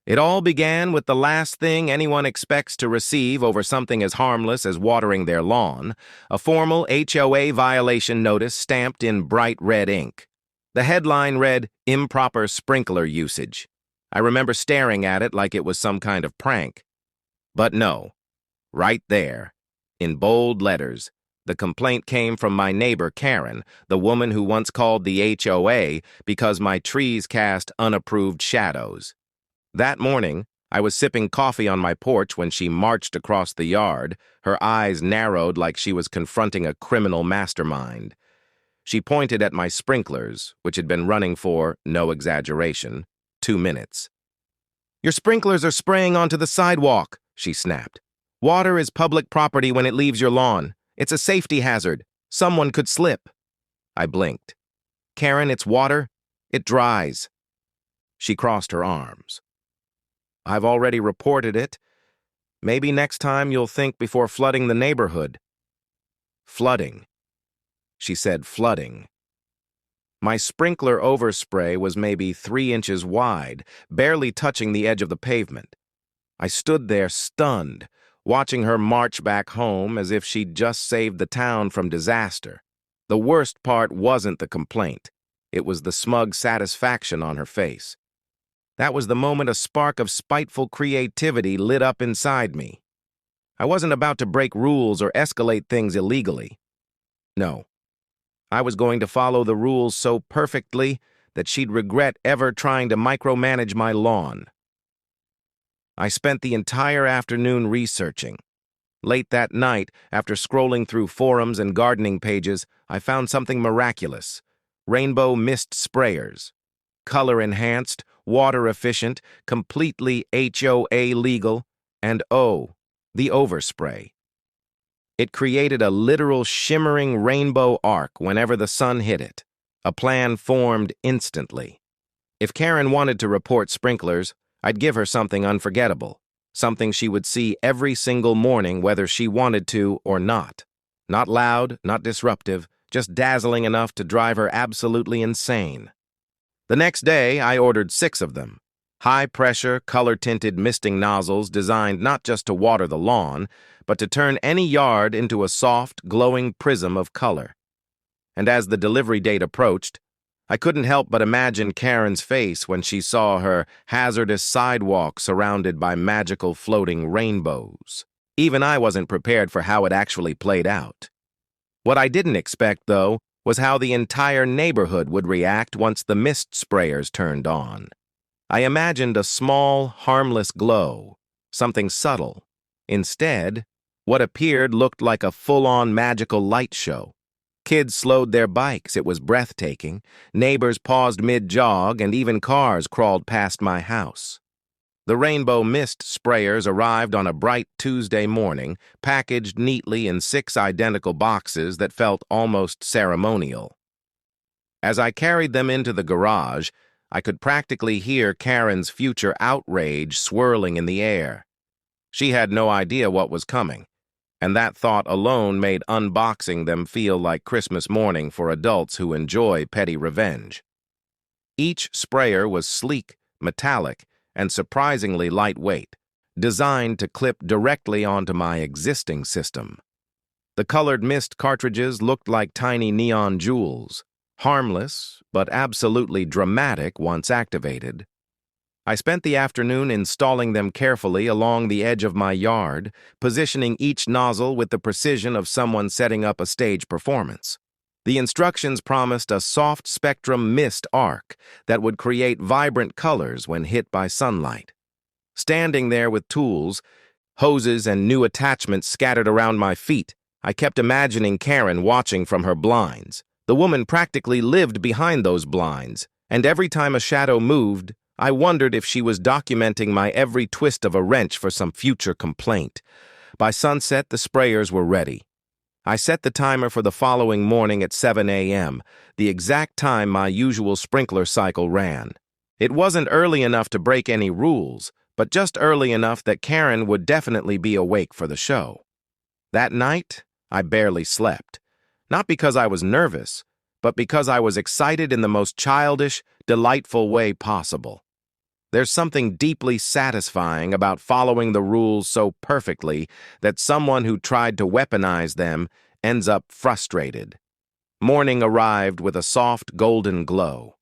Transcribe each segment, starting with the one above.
It all began with the last thing anyone expects to receive over something as harmless as watering their lawn, a formal HOA violation notice stamped in bright red ink. The headline read, "Improper Sprinkler Usage." I remember staring at it like it was some kind of prank. But no, right there, in bold letters, the complaint came from my neighbor Karen, the woman who once called the HOA because my trees cast unapproved shadows. That morning, I was sipping coffee on my porch when she marched across the yard, her eyes narrowed like she was confronting a criminal mastermind. She pointed at my sprinklers, which had been running for, no exaggeration, 2 minutes. "Your sprinklers are spraying onto the sidewalk," she snapped. "Water is public property when it leaves your lawn. It's a safety hazard. Someone could slip." I blinked. "Karen, it's water. It dries." She crossed her arms. "I've already reported it. Maybe next time you'll think before flooding the neighborhood." Flooding. She said flooding. My sprinkler overspray was maybe 3 inches wide, barely touching the edge of the pavement. I stood there stunned, watching her march back home as if she'd just saved the town from disaster. The worst part wasn't the complaint. It was the smug satisfaction on her face. That was the moment a spark of spiteful creativity lit up inside me. I wasn't about to break rules or escalate things illegally. No. I was going to follow the rules so perfectly that she'd regret ever trying to micromanage my lawn. I spent the entire afternoon researching. Late that night, after scrolling through forums and gardening pages, I found something miraculous: rainbow mist sprayers. Color-enhanced, water-efficient, completely HOA legal, and the overspray. It created a literal shimmering rainbow arc whenever the sun hit it. A plan formed instantly. If Karen wanted to report sprinklers, I'd give her something unforgettable, something she would see every single morning whether she wanted to or not. Not loud, not disruptive, just dazzling enough to drive her absolutely insane. The next day, I ordered 6 of them. High-pressure, color-tinted misting nozzles designed not just to water the lawn, but to turn any yard into a soft, glowing prism of color. And as the delivery date approached, I couldn't help but imagine Karen's face when she saw her hazardous sidewalk surrounded by magical floating rainbows. Even I wasn't prepared for how it actually played out. What I didn't expect, though, was how the entire neighborhood would react once the mist sprayers turned on. I imagined a small, harmless glow, something subtle. Instead, what appeared looked like a full-on magical light show. Kids slowed their bikes, it was breathtaking. Neighbors paused mid-jog, and even cars crawled past my house. The rainbow mist sprayers arrived on a bright Tuesday morning, packaged neatly in 6 identical boxes that felt almost ceremonial. As I carried them into the garage, I could practically hear Karen's future outrage swirling in the air. She had no idea what was coming, and that thought alone made unboxing them feel like Christmas morning for adults who enjoy petty revenge. Each sprayer was sleek, metallic, and surprisingly lightweight, designed to clip directly onto my existing system. The colored mist cartridges looked like tiny neon jewels, harmless, but absolutely dramatic once activated. I spent the afternoon installing them carefully along the edge of my yard, positioning each nozzle with the precision of someone setting up a stage performance. The instructions promised a soft spectrum mist arc that would create vibrant colors when hit by sunlight. Standing there with tools, hoses, and new attachments scattered around my feet, I kept imagining Karen watching from her blinds. The woman practically lived behind those blinds, and every time a shadow moved, I wondered if she was documenting my every twist of a wrench for some future complaint. By sunset, the sprayers were ready. I set the timer for the following morning at 7 a.m., the exact time my usual sprinkler cycle ran. It wasn't early enough to break any rules, but just early enough that Karen would definitely be awake for the show. That night, I barely slept. Not because I was nervous, but because I was excited in the most childish, delightful way possible. There's something deeply satisfying about following the rules so perfectly that someone who tried to weaponize them ends up frustrated. Morning arrived with a soft golden glow.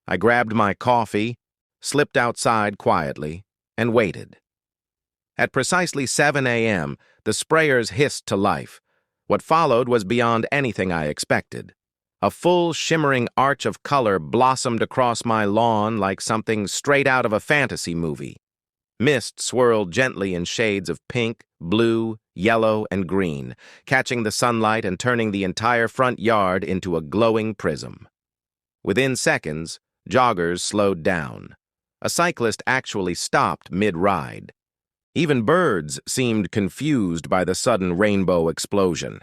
I grabbed my coffee, slipped outside quietly, and waited. At precisely 7 a.m., the sprayers hissed to life. What followed was beyond anything I expected. A full, shimmering arch of color blossomed across my lawn like something straight out of a fantasy movie. Mist swirled gently in shades of pink, blue, yellow, and green, catching the sunlight and turning the entire front yard into a glowing prism. Within seconds, joggers slowed down. A cyclist actually stopped mid-ride. Even birds seemed confused by the sudden rainbow explosion.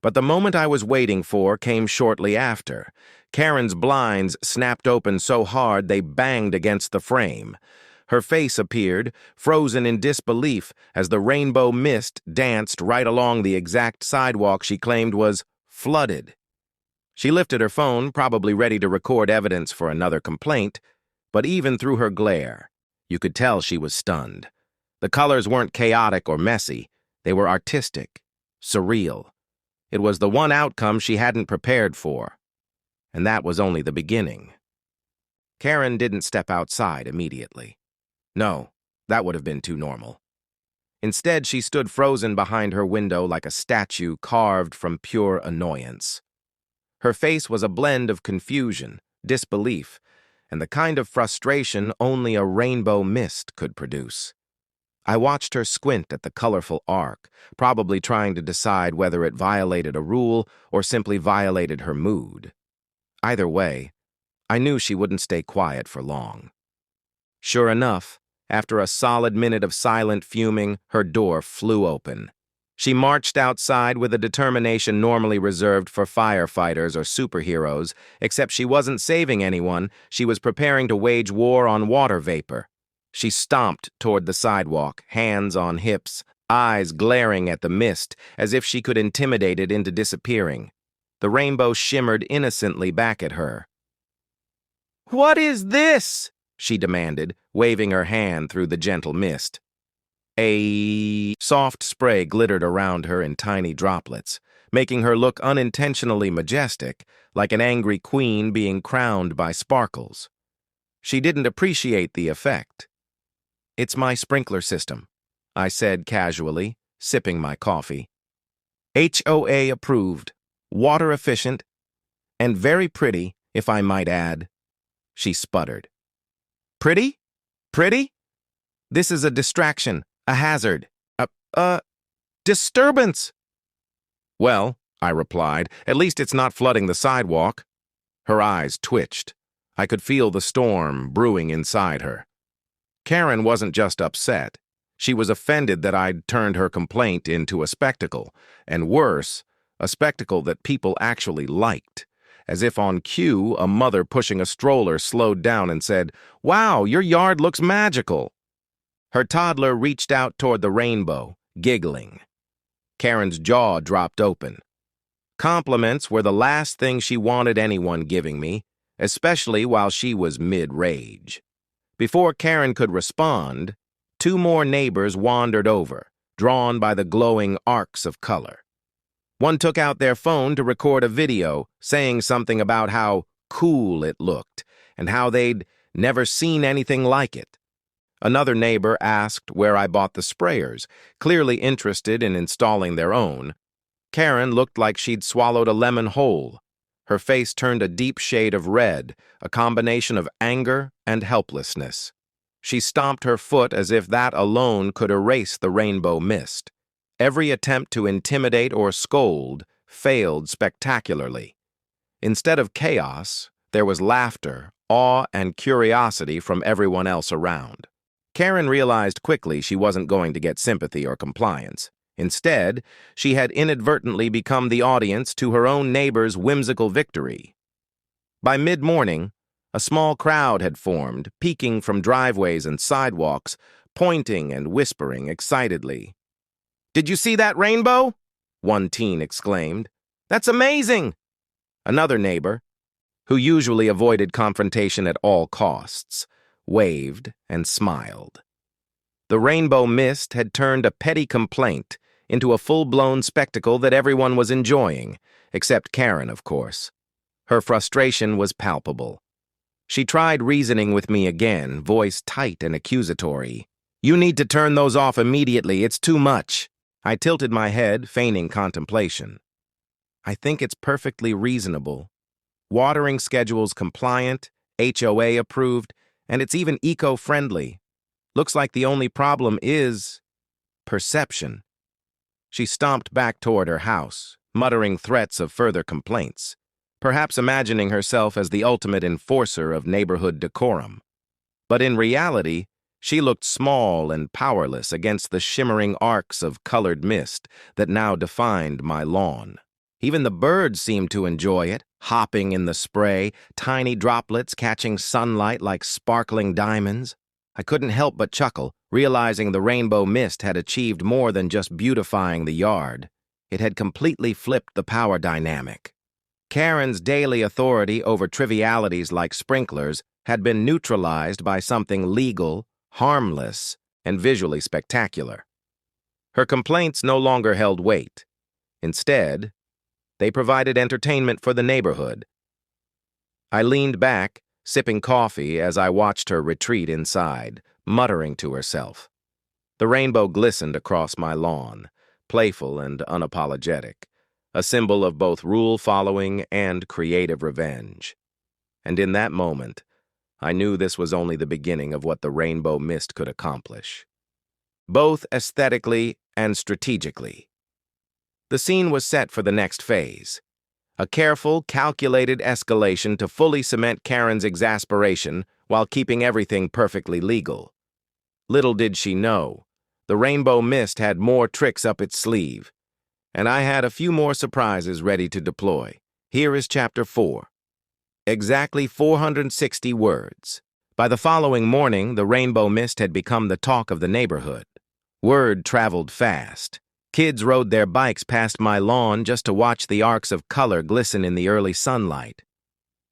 But the moment I was waiting for came shortly after. Karen's blinds snapped open so hard they banged against the frame. Her face appeared, frozen in disbelief, as the rainbow mist danced right along the exact sidewalk she claimed was flooded. She lifted her phone, probably ready to record evidence for another complaint, but even through her glare, you could tell she was stunned. The colors weren't chaotic or messy. They were artistic, surreal. It was the one outcome she hadn't prepared for. And that was only the beginning. Karen didn't step outside immediately. No, that would have been too normal. Instead, she stood frozen behind her window like a statue carved from pure annoyance. Her face was a blend of confusion, disbelief, and the kind of frustration only a rainbow mist could produce. I watched her squint at the colorful arc, probably trying to decide whether it violated a rule or simply violated her mood. Either way, I knew she wouldn't stay quiet for long. Sure enough, after a solid minute of silent fuming, her door flew open. She marched outside with a determination normally reserved for firefighters or superheroes, except she wasn't saving anyone, she was preparing to wage war on water vapor. She stomped toward the sidewalk, hands on hips, eyes glaring at the mist, as if she could intimidate it into disappearing. The rainbow shimmered innocently back at her. "What is this?" she demanded, waving her hand through the gentle mist. A soft spray glittered around her in tiny droplets, making her look unintentionally majestic, like an angry queen being crowned by sparkles. She didn't appreciate the effect. "It's my sprinkler system," I said casually, sipping my coffee. "HOA approved, water efficient, and very pretty, if I might add." She sputtered. "Pretty? Pretty? This is a distraction, a hazard, a disturbance." "Well," I replied, "at least it's not flooding the sidewalk." Her eyes twitched. I could feel the storm brewing inside her. Karen wasn't just upset. She was offended that I'd turned her complaint into a spectacle, and worse, a spectacle that people actually liked. As if on cue, a mother pushing a stroller slowed down and said, "Wow, your yard looks magical." Her toddler reached out toward the rainbow, giggling. Karen's jaw dropped open. Compliments were the last thing she wanted anyone giving me, especially while she was mid-rage. Before Karen could respond, two more neighbors wandered over, drawn by the glowing arcs of color. One took out their phone to record a video saying something about how cool it looked and how they'd never seen anything like it. Another neighbor asked where I bought the sprayers, clearly interested in installing their own. Karen looked like she'd swallowed a lemon whole. Her face turned a deep shade of red, a combination of anger and helplessness. She stomped her foot as if that alone could erase the rainbow mist. Every attempt to intimidate or scold failed spectacularly. Instead of chaos, there was laughter, awe, and curiosity from everyone else around. Karen realized quickly she wasn't going to get sympathy or compliance. Instead, she had inadvertently become the audience to her own neighbor's whimsical victory. By mid-morning, a small crowd had formed, peeking from driveways and sidewalks, pointing and whispering excitedly. "Did you see that rainbow?" one teen exclaimed. "That's amazing!" Another neighbor, who usually avoided confrontation at all costs, waved, and smiled. The rainbow mist had turned a petty complaint into a full-blown spectacle that everyone was enjoying, except Karen, of course. Her frustration was palpable. She tried reasoning with me again, voice tight and accusatory. "You need to turn those off immediately, it's too much." I tilted my head, feigning contemplation. "I think it's perfectly reasonable. Watering schedule's compliant, HOA approved, and it's even eco-friendly. Looks like the only problem is perception." She stomped back toward her house, muttering threats of further complaints, perhaps imagining herself as the ultimate enforcer of neighborhood decorum. But in reality, she looked small and powerless against the shimmering arcs of colored mist that now defined my lawn. Even the birds seemed to enjoy it, hopping in the spray, tiny droplets catching sunlight like sparkling diamonds. I couldn't help but chuckle, realizing the rainbow mist had achieved more than just beautifying the yard. It had completely flipped the power dynamic. Karen's daily authority over trivialities like sprinklers had been neutralized by something legal, harmless, and visually spectacular. Her complaints no longer held weight. Instead, they provided entertainment for the neighborhood. I leaned back, sipping coffee as I watched her retreat inside, muttering to herself. The rainbow glistened across my lawn, playful and unapologetic, a symbol of both rule-following and creative revenge. And in that moment, I knew this was only the beginning of what the rainbow mist could accomplish, both aesthetically and strategically. The scene was set for the next phase, a careful, calculated escalation to fully cement Karen's exasperation while keeping everything perfectly legal. Little did she know, the rainbow mist had more tricks up its sleeve, and I had a few more surprises ready to deploy. Here is Chapter 4. Exactly 460 words. By the following morning, the rainbow mist had become the talk of the neighborhood. Word traveled fast. Kids rode their bikes past my lawn just to watch the arcs of color glisten in the early sunlight.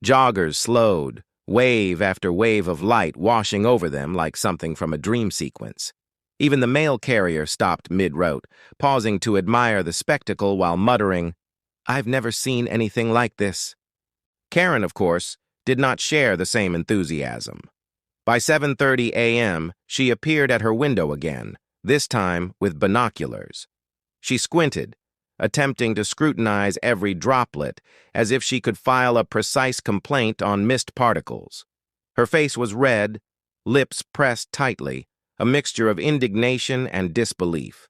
Joggers slowed, wave after wave of light washing over them like something from a dream sequence. Even the mail carrier stopped mid-route, pausing to admire the spectacle while muttering, "I've never seen anything like this." Karen, of course, did not share the same enthusiasm. By 7:30 a.m., she appeared at her window again, this time with binoculars. She squinted, attempting to scrutinize every droplet as if she could file a precise complaint on mist particles. Her face was red, lips pressed tightly, a mixture of indignation and disbelief.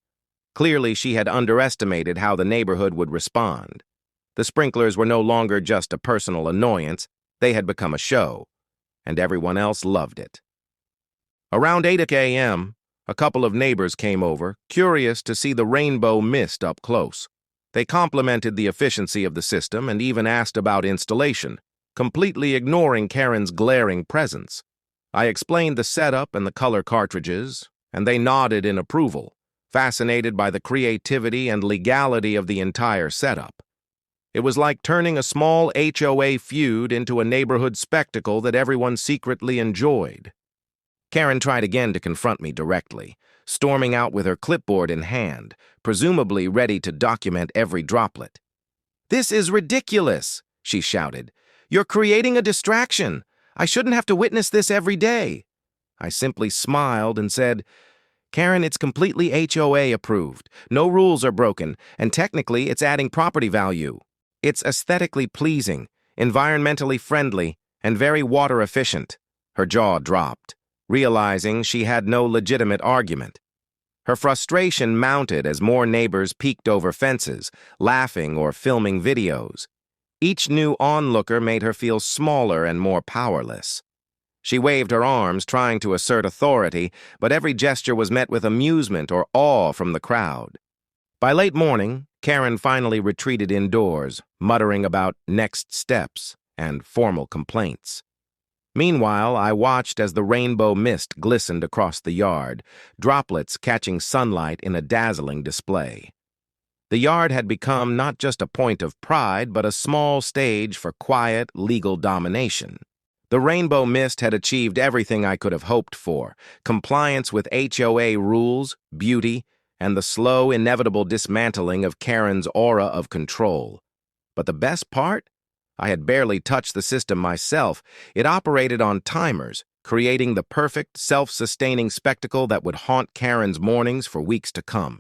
Clearly, she had underestimated how the neighborhood would respond. The sprinklers were no longer just a personal annoyance, they had become a show, and everyone else loved it. Around 8 a.m., a couple of neighbors came over, curious to see the rainbow mist up close. They complimented the efficiency of the system and even asked about installation, completely ignoring Karen's glaring presence. I explained the setup and the color cartridges, and they nodded in approval, fascinated by the creativity and legality of the entire setup. It was like turning a small HOA feud into a neighborhood spectacle that everyone secretly enjoyed. Karen tried again to confront me directly, storming out with her clipboard in hand, presumably ready to document every droplet. "This is ridiculous," she shouted. "You're creating a distraction. I shouldn't have to witness this every day." I simply smiled and said, "Karen, it's completely HOA approved. No rules are broken, and technically it's adding property value. It's aesthetically pleasing, environmentally friendly, and very water efficient." Her jaw dropped, realizing she had no legitimate argument. Her frustration mounted as more neighbors peeked over fences, laughing or filming videos. Each new onlooker made her feel smaller and more powerless. She waved her arms, trying to assert authority, but every gesture was met with amusement or awe from the crowd. By late morning, Karen finally retreated indoors, muttering about next steps and formal complaints. Meanwhile, I watched as the rainbow mist glistened across the yard, droplets catching sunlight in a dazzling display. The yard had become not just a point of pride, but a small stage for quiet, legal domination. The rainbow mist had achieved everything I could have hoped for: compliance with HOA rules, beauty, and the slow, inevitable dismantling of Karen's aura of control. But the best part? I had barely touched the system myself. It operated on timers, creating the perfect, self-sustaining spectacle that would haunt Karen's mornings for weeks to come.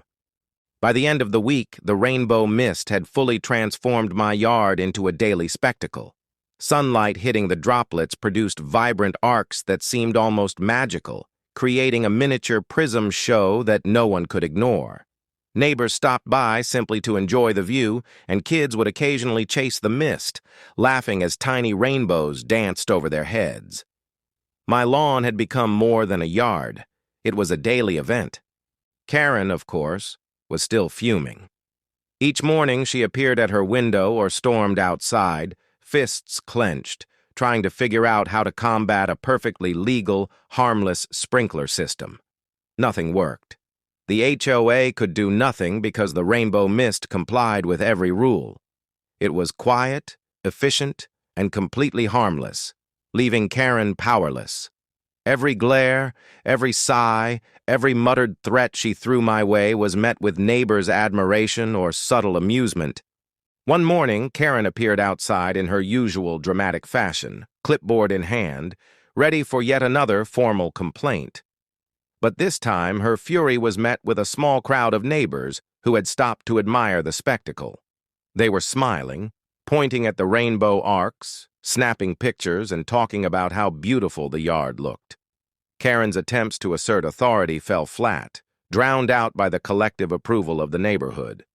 By the end of the week, the rainbow mist had fully transformed my yard into a daily spectacle. Sunlight hitting the droplets produced vibrant arcs that seemed almost magical, creating a miniature prism show that no one could ignore. Neighbors stopped by simply to enjoy the view, and kids would occasionally chase the mist, laughing as tiny rainbows danced over their heads. My lawn had become more than a yard. It was a daily event. Karen, of course, was still fuming. Each morning she appeared at her window or stormed outside, fists clenched, trying to figure out how to combat a perfectly legal, harmless sprinkler system. Nothing worked. The HOA could do nothing because the rainbow mist complied with every rule. It was quiet, efficient, and completely harmless, leaving Karen powerless. Every glare, every sigh, every muttered threat she threw my way was met with neighbors' admiration or subtle amusement. One morning, Karen appeared outside in her usual dramatic fashion, clipboard in hand, ready for yet another formal complaint. But this time, her fury was met with a small crowd of neighbors who had stopped to admire the spectacle. They were smiling, pointing at the rainbow arcs, snapping pictures, and talking about how beautiful the yard looked. Karen's attempts to assert authority fell flat, drowned out by the collective approval of the neighborhood.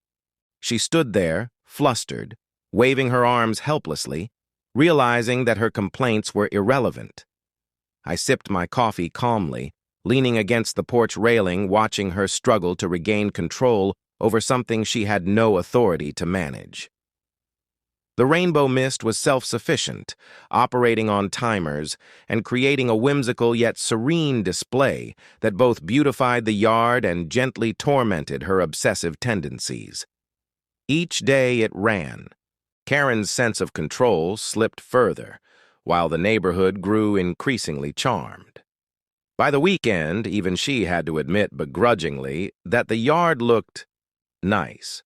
She stood there, flustered, waving her arms helplessly, realizing that her complaints were irrelevant. I sipped my coffee calmly, leaning against the porch railing, watching her struggle to regain control over something she had no authority to manage. The rainbow mist was self-sufficient, operating on timers and creating a whimsical yet serene display that both beautified the yard and gently tormented her obsessive tendencies. Each day it ran. Karen's sense of control slipped further, while the neighborhood grew increasingly charmed. By the weekend, even she had to admit begrudgingly that the yard looked nice.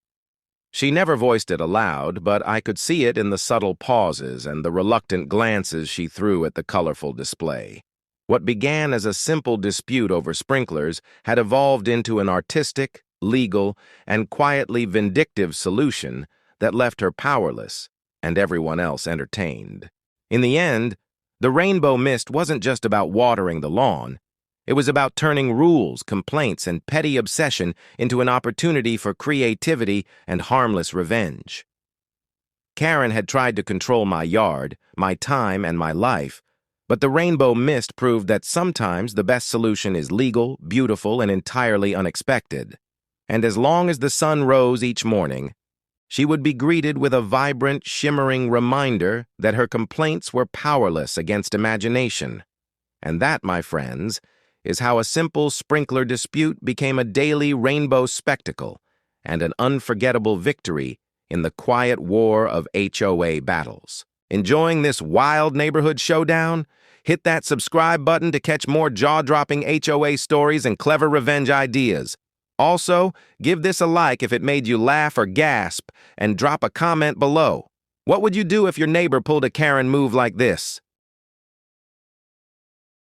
She never voiced it aloud, but I could see it in the subtle pauses and the reluctant glances she threw at the colorful display. What began as a simple dispute over sprinklers had evolved into an artistic, legal, and quietly vindictive solution that left her powerless and everyone else entertained. In the end, the rainbow mist wasn't just about watering the lawn. It was about turning rules, complaints, and petty obsession into an opportunity for creativity and harmless revenge. Karen had tried to control my yard, my time, and my life, but the rainbow mist proved that sometimes the best solution is legal, beautiful, and entirely unexpected. And as long as the sun rose each morning, she would be greeted with a vibrant, shimmering reminder that her complaints were powerless against imagination. And that, my friends, is how a simple sprinkler dispute became a daily rainbow spectacle and an unforgettable victory in the quiet war of HOA battles. Enjoying this wild neighborhood showdown? Hit that subscribe button to catch more jaw-dropping HOA stories and clever revenge ideas. Also, give this a like if it made you laugh or gasp, and drop a comment below. What would you do if your neighbor pulled a Karen move like this?